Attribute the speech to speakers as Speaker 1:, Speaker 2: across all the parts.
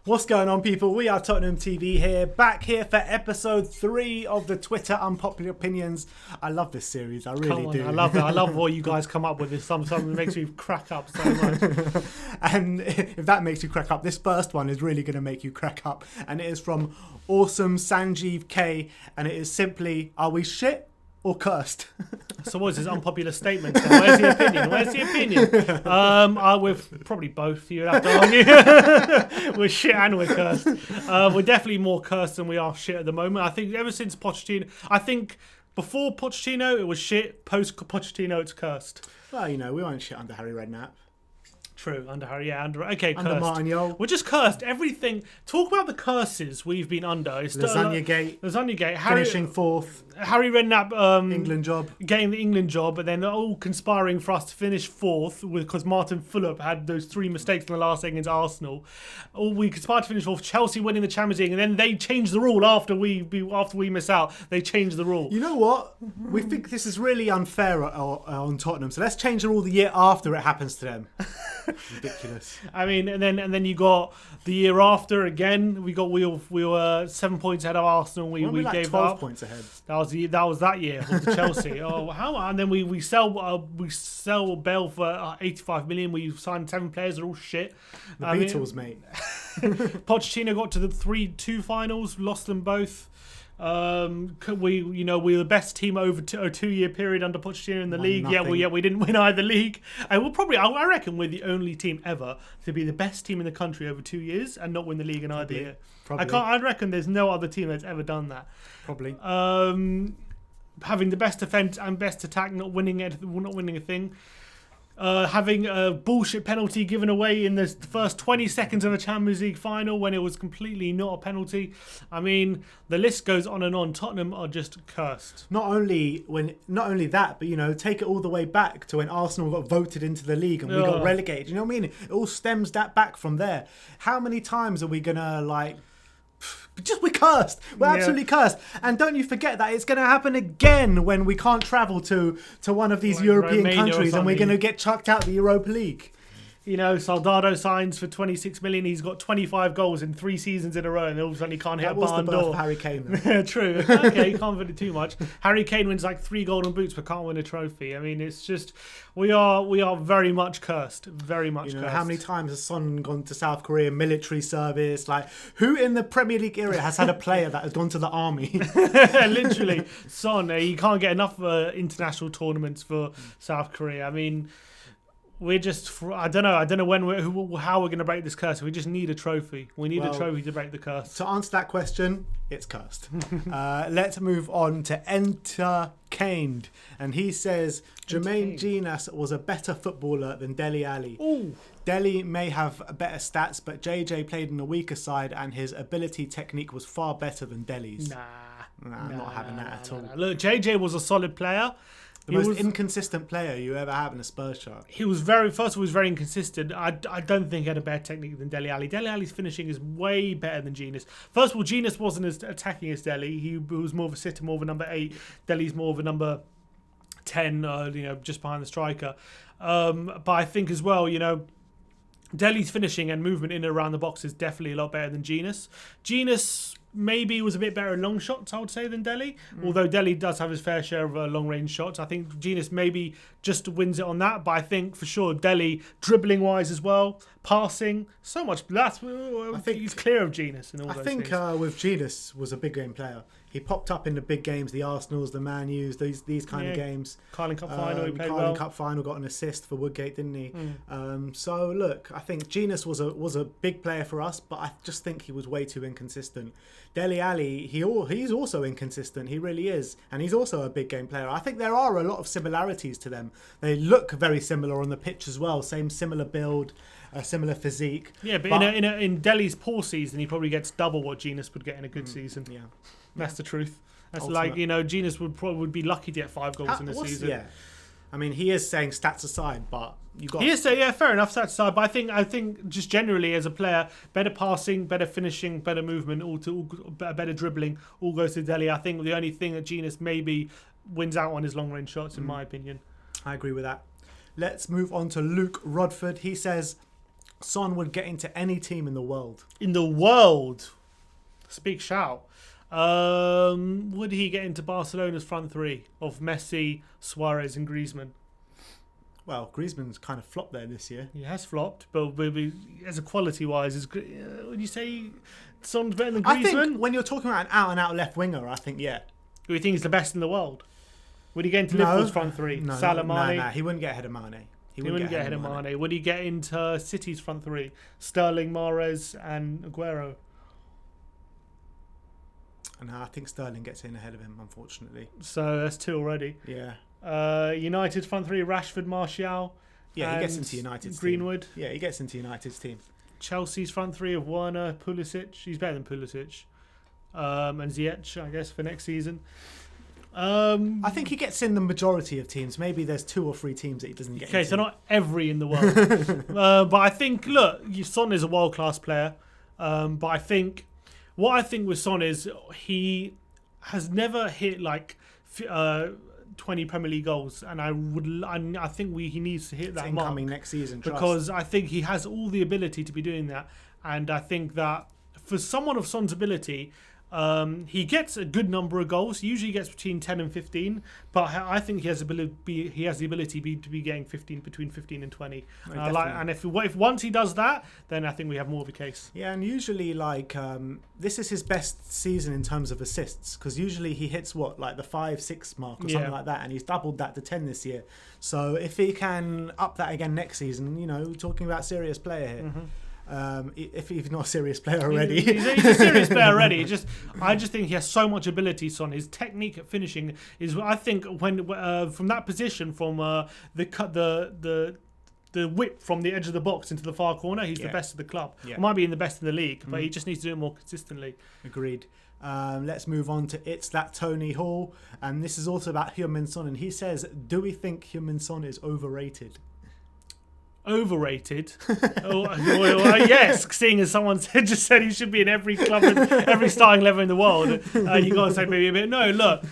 Speaker 1: What's going on, people? We are Tottenham TV here, back here for episode 3 of the Twitter Unpopular Opinions. I love this series, I really do.
Speaker 2: I love it. I love what you guys come up with. It's something that makes me crack up so much.
Speaker 1: And if that makes you crack up, this first one is really going to make you crack up. And it is from Awesome Sanjeev K. And it is simply, are we shit or cursed?
Speaker 2: So what is his unpopular statement? Then? Where's the opinion? We're probably both. You'd have to argue. We're shit and we're cursed. We're definitely more cursed than we are shit at the moment. I think ever since Pochettino, I think before Pochettino it was shit. Post Pochettino it's cursed.
Speaker 1: Well, you know, we weren't shit under Harry Redknapp.
Speaker 2: True, under Harry,
Speaker 1: Under
Speaker 2: cursed. We're just cursed. Everything. Talk about the curses we've been under. It's
Speaker 1: Lasagna Gate. Finishing 4th.
Speaker 2: Harry Redknapp
Speaker 1: England job.
Speaker 2: Getting the England job, but then they're all conspiring for us to finish 4th because Martin Fulop had those 3 mistakes in the last against Arsenal. We conspired to finish 4th. Chelsea winning the Champions League, and then they changed the rule after we miss out. They changed the rule.
Speaker 1: You know what? We think this is really unfair on Tottenham, so let's change the rule the year after it happens to them. Ridiculous.
Speaker 2: I mean, and then you got the year after again. We were 7 points ahead of Arsenal. We
Speaker 1: like
Speaker 2: gave
Speaker 1: 12
Speaker 2: up.
Speaker 1: points ahead.
Speaker 2: That was that year with Chelsea. And then we sell Bell for 85 million. We signed 7 players. They're all shit.
Speaker 1: The Beatles, mate.
Speaker 2: Pochettino got to the 3-2 finals, lost them both. We were the best team over a 2-year period under Pochettino in the league.
Speaker 1: Nothing.
Speaker 2: We didn't win either league. And I reckon we're the only team ever to be the best team in the country over 2 years and not win the league in either year. I reckon there's no other team that's ever done that.
Speaker 1: Probably.
Speaker 2: Having the best defense and best attack, not winning a thing. Having a bullshit penalty given away in the first 20 seconds of a Champions League final when it was completely not a penalty. I mean, the list goes on and on. Tottenham are just cursed.
Speaker 1: Not only that, but you know, take it all the way back to when Arsenal got voted into the league and we got relegated. You know what I mean? It all stems that back from there. How many times are we gonna we're cursed. We're absolutely cursed. And don't you forget that it's going to happen again when we can't travel to one of these European
Speaker 2: Romania
Speaker 1: countries and we're going to get chucked out the Europa League.
Speaker 2: You know, Soldado signs for 26 million. He's got 25 goals in 3 seasons in a row, and all of a sudden he can't hit a barn door.
Speaker 1: That was the birth of Harry Kane.
Speaker 2: True. Okay, you can't put it too much. Harry Kane wins like 3 golden boots, but can't win a trophy. I mean, it's just we are very much cursed. Very much cursed.
Speaker 1: How many times has Son gone to South Korea military service? Like, who in the Premier League era has had a player that has gone to the army?
Speaker 2: Literally, Son. He can't get enough international tournaments for South Korea. I mean. We're just, I don't know how we're going to break this curse. We just need a trophy. We need a trophy to break the curse.
Speaker 1: To answer that question, it's cursed. Let's move on to Entertained. And he says, Jermaine Genius was a better footballer than Dele Alli.
Speaker 2: Ooh.
Speaker 1: Dele may have better stats, but JJ played in a weaker side and his ability technique was far better than Dele's. I'm not having that at all.
Speaker 2: Look, JJ was a solid player.
Speaker 1: The most inconsistent player you ever have in a Spurs shirt.
Speaker 2: He was very inconsistent. I don't think he had a better technique than Dele Alli. Dele Alli's finishing is way better than Genius. First of all, Genius wasn't as attacking as Dele. He was more of a sitter, more of a number 8. Dele's more of a number 10, just behind the striker. But I think as well, Dele's finishing and movement in and around the box is definitely a lot better than Genius. Genius maybe was a bit better in long shots, I would say, than Dele. Although Dele does have his fair share of long-range shots. I think Genius maybe just wins it on that. But I think for sure Dele, dribbling-wise as well, passing, so much. I think he's clear of Genius in all those things.
Speaker 1: I think with Genius was a big game player. He popped up in the big games, the Arsenals, the Man U's, these kind of games.
Speaker 2: Carling Cup final, he played well.
Speaker 1: Carling Cup final, got an assist for Woodgate, didn't he? So look, I think Genius was a big player for us, but I just think he was way too inconsistent. Dele Alli, he's also inconsistent. He really is, and he's also a big game player. I think there are a lot of similarities to them. They look very similar on the pitch as well. Similar build. A similar physique.
Speaker 2: Yeah, but in Dele's poor season, he probably gets double what Genius would get in a good season.
Speaker 1: Yeah,
Speaker 2: that's the truth. That's
Speaker 1: Ultimate.
Speaker 2: Genius would be lucky to get 5 goals in a season.
Speaker 1: Yeah, I mean, he is saying stats aside, but you got.
Speaker 2: He is saying, fair enough, stats aside. But I think just generally as a player, better passing, better finishing, better movement, better dribbling, all goes to Dele. I think the only thing that Genius maybe wins out on is long range shots, in my opinion.
Speaker 1: I agree with that. Let's move on to Luke Rodford. He says, Son would get into any team in the world.
Speaker 2: In the world, that's a big shout. Would he get into Barcelona's front three of Messi, Suarez, and Griezmann?
Speaker 1: Well, Griezmann's kind of flopped there this year.
Speaker 2: He has flopped, but as a quality-wise, would you say Son's better than Griezmann?
Speaker 1: I think when you're talking about an out-and-out left winger, I think, yeah.
Speaker 2: Do you think he's the best in the world? Would he get into Liverpool's front three?
Speaker 1: No,
Speaker 2: Salah, Mane?
Speaker 1: he wouldn't get ahead of Mane.
Speaker 2: He wouldn't get ahead of Mane. Would he get into City's front three? Sterling, Mahrez, and Aguero?
Speaker 1: No, I think Sterling gets in ahead of him, unfortunately.
Speaker 2: So that's two already.
Speaker 1: Yeah.
Speaker 2: United's front three: Rashford, Martial.
Speaker 1: Yeah, he gets into United's
Speaker 2: Greenwood.
Speaker 1: team. Yeah, he gets into United's team.
Speaker 2: Chelsea's front three of Werner, Pulisic. He's better than Pulisic. And Ziyech, I guess, for next season.
Speaker 1: I think he gets in the majority of teams. Maybe there's 2 or 3 teams that he doesn't get into.
Speaker 2: Okay, so not every in the world. But I think, look, Son is a world-class player. But I think, what I think with Son is he has never hit like 20 Premier League goals, and I think he needs to hit that mark
Speaker 1: incoming next season.
Speaker 2: Because I think he has all the ability to be doing that, and I think that for someone of Son's ability, he gets a good number of goals. He usually gets between 10 and 15, but I think he has the ability to be getting between 15 and 20. And if once he does that, then I think we have more of a case.
Speaker 1: Yeah, and usually this is his best season in terms of assists, because usually he hits like the 5-6 mark or something like that, and he's doubled that to 10 this year. So if he can up that again next season, we're talking about serious player here. Mm-hmm. If he's not a serious player already.
Speaker 2: He's a serious player already. I just think he has so much ability, Son. His technique at finishing is, I think, when from that position, from the whip from the edge of the box into the far corner, he's the best of the club. Yeah. Might be in the best in the league, but he just needs to do it more consistently.
Speaker 1: Agreed. Let's move on to It's That Tony Hall, and this is also about HeungMin Son, and he says, do we think HeungMin Son is overrated?
Speaker 2: Overrated? Yes, seeing as someone just said he should be in every club, every starting 11 in the world, you got to say maybe a bit. No, look,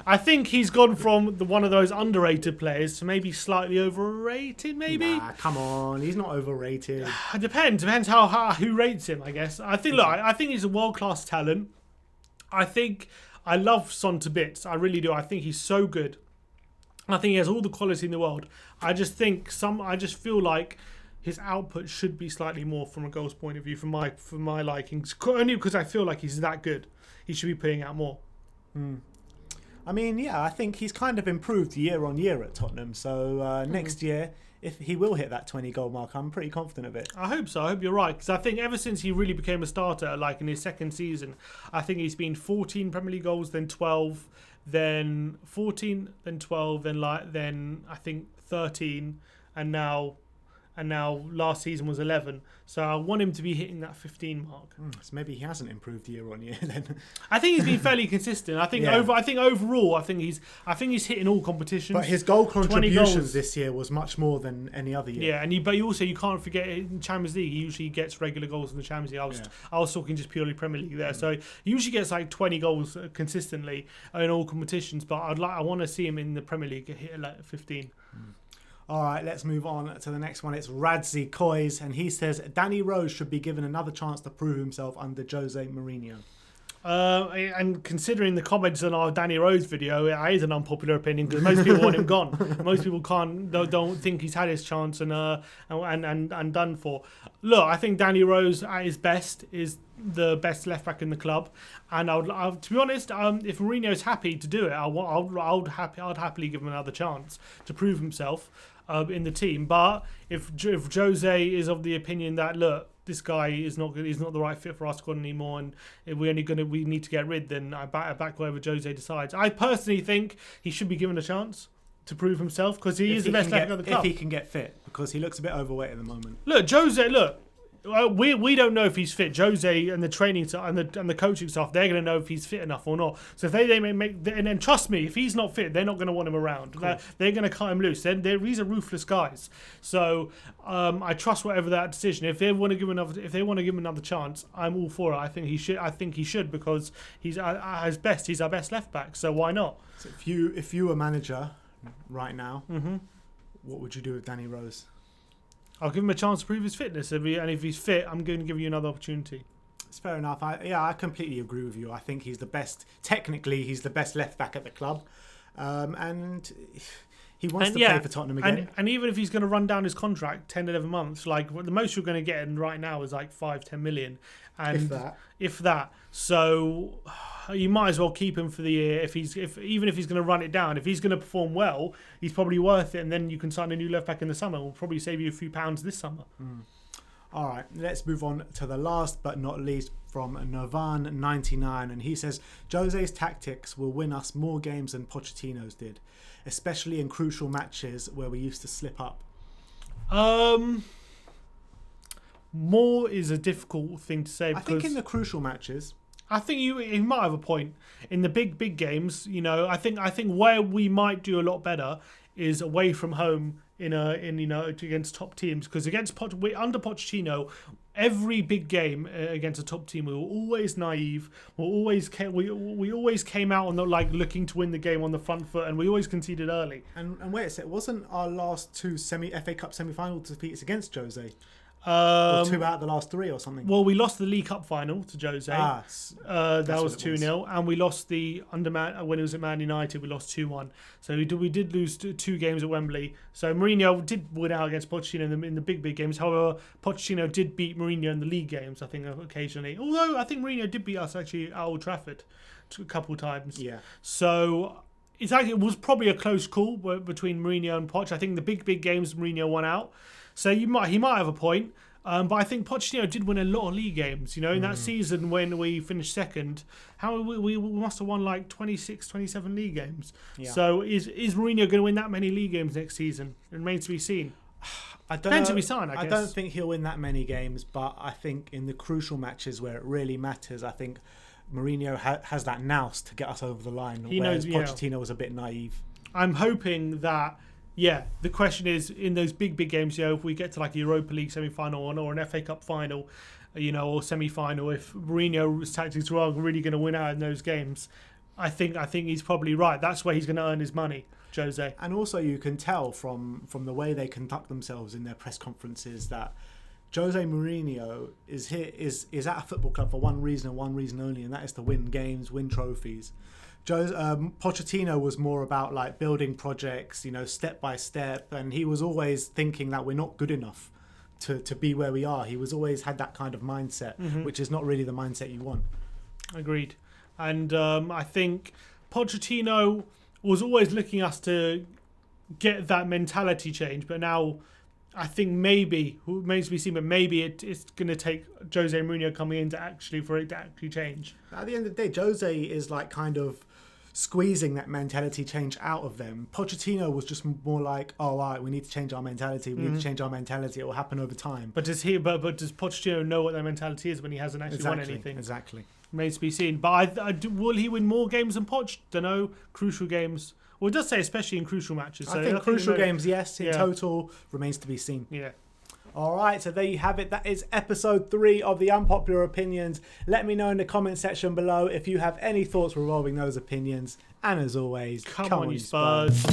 Speaker 2: I think he's gone from one of those underrated players to maybe slightly overrated. Maybe.
Speaker 1: Nah, come on, he's not overrated.
Speaker 2: Depends how who rates him. I guess. I think. Look, I think he's a world-class talent. I love Son to bits. I really do. I think he's so good. I think he has all the quality in the world. I just feel like his output should be slightly more from a goals point of view, from my likings. Only because I feel like he's that good. He should be putting out more.
Speaker 1: I mean, yeah, I think he's kind of improved year on year at Tottenham. So next year, if he will hit that 20 goal mark, I'm pretty confident of it.
Speaker 2: I hope so. I hope you're right, because I think ever since he really became a starter, like in his second season, I think he's been 14 Premier League goals, then 12. Then 14, then 12, then I think 13, and now last season was 11. So I want him to be hitting that 15 mark.
Speaker 1: So maybe he hasn't improved year on year then.
Speaker 2: I think he's been fairly consistent. I think overall, I think he's hitting all competitions.
Speaker 1: But his goal contributions this year was much more than any other year.
Speaker 2: Yeah, but you can't forget in Champions League he usually gets regular goals in the Champions League. I was talking just purely Premier League there. So he usually gets like 20 goals consistently in all competitions. But I want to see him in the Premier League hit like 15.
Speaker 1: All right, let's move on to the next one. It's Radzi COYS, and he says Danny Rose should be given another chance to prove himself under Jose Mourinho.
Speaker 2: And considering the comments on our Danny Rose video, it is an unpopular opinion because most people want him gone. Most people don't think he's had his chance and done for. Look, I think Danny Rose at his best is the best left back in the club, and to be honest, if Mourinho's happy to do it, I'd happily give him another chance to prove himself in the team. But if Jose is of the opinion that, look, this guy is not good, he's not the right fit for our squad anymore, and we need to get rid, then I back whatever Jose decides. I personally think he should be given a chance to prove himself because he is the best left back of the club.
Speaker 1: If he can get fit, because he looks a bit overweight at the moment.
Speaker 2: Look, Jose, we don't know if he's fit. Jose and the training staff and the coaching staff, they're going to know if he's fit enough or not. So if they make, and then trust me, if he's not fit, they're not going to want him around. They're going to cut him loose. These are ruthless guys. So I trust whatever that decision. If they want to give him another chance, I'm all for it. I think he should because he's at his best. He's our best left back. So why not?
Speaker 1: So if you were manager right now, what would you do with Danny Rose?
Speaker 2: I'll give him a chance to prove his fitness. And if he's fit, I'm going to give you another opportunity.
Speaker 1: It's fair enough. I completely agree with you. I think he's the best. Technically, he's the best left back at the club, and he wants to play for Tottenham again.
Speaker 2: And even if he's going to run down his contract 10, 11 months, like the most you're going to get in right now is like 5-10 million, and if that. So you might as well keep him for the year. Even if he's going to run it down, if he's going to perform well, he's probably worth it. And then you can sign a new left back in the summer. We'll probably save you a few pounds this summer.
Speaker 1: All right, let's move on to the last but not least from Novan99, and he says Jose's tactics will win us more games than Pochettino's did, especially in crucial matches where we used to slip up.
Speaker 2: More is a difficult thing to say.
Speaker 1: I think in the crucial matches,
Speaker 2: I think you might have a point. In the big games, I think where we might do a lot better is away from home against top teams, because under Pochettino, every big game against a top team we were always naive. We always came out on looking to win the game on the front foot, and we always conceded early.
Speaker 1: And wait a sec, wasn't our last two FA Cup semi-final defeats against Jose? Or 2 out of the last 3 or something.
Speaker 2: Well, we lost the League Cup final to Jose.
Speaker 1: That
Speaker 2: was 2-0, and we lost the when it was at Man United, we lost 2-1. So we did lose 2 games at Wembley. So Mourinho did win out against Pochettino in the big games. However, Pochettino did beat Mourinho in the league games, I think, occasionally. Although I think Mourinho did beat us actually at Old Trafford a couple of times.
Speaker 1: Yeah.
Speaker 2: So it was probably a close call between Mourinho and Poch. I think the big games Mourinho won out. So he might have a point, but I think Pochettino did win a lot of league games. In that season when we finished second, we must have won like 26, 27 league games. Yeah. So is Mourinho going to win that many league games next season? It remains to be seen.
Speaker 1: I don't think he'll win that many games, but I think in the crucial matches where it really matters, I think Mourinho has that nous to get us over the line. Whereas Pochettino was a bit naive.
Speaker 2: I'm hoping that. Yeah, the question is, in those big games, if we get to like a Europa League semi-final or an FA Cup final, or semi-final, if Mourinho's tactics are really going to win out in those games, I think he's probably right. That's where he's going to earn his money, Jose.
Speaker 1: And also you can tell from the way they conduct themselves in their press conferences that Jose Mourinho is at a football club for one reason and one reason only, and that is to win games, win trophies. Pochettino was more about like building projects, step by step, and he was always thinking that we're not good enough to be where we are. He was always had that kind of mindset, which is not really the mindset you want.
Speaker 2: Agreed. And I think Pochettino was always looking us to get that mentality change, but now I think maybe, who remains to be seen, but maybe it's going to take Jose Mourinho coming in for it to actually change.
Speaker 1: At the end of the day, Jose is like kind of squeezing that mentality change out of them. Pochettino was just more like, oh, all right, we need to change our mentality. We need to change our mentality. It will happen over time.
Speaker 2: But does Pochettino know what that mentality is when he hasn't actually won anything?
Speaker 1: Exactly.
Speaker 2: Remains to be seen. But will he win more games than Poch? Don't know. Crucial games. Well, it does say especially in crucial matches. So
Speaker 1: I think crucial games, yes. In total, remains to be seen.
Speaker 2: Yeah.
Speaker 1: All right, so there you have it. That is episode 3 of the Unpopular Opinions. Let me know in the comment section below if you have any thoughts revolving those opinions. And as always,
Speaker 2: come on, you Spurs.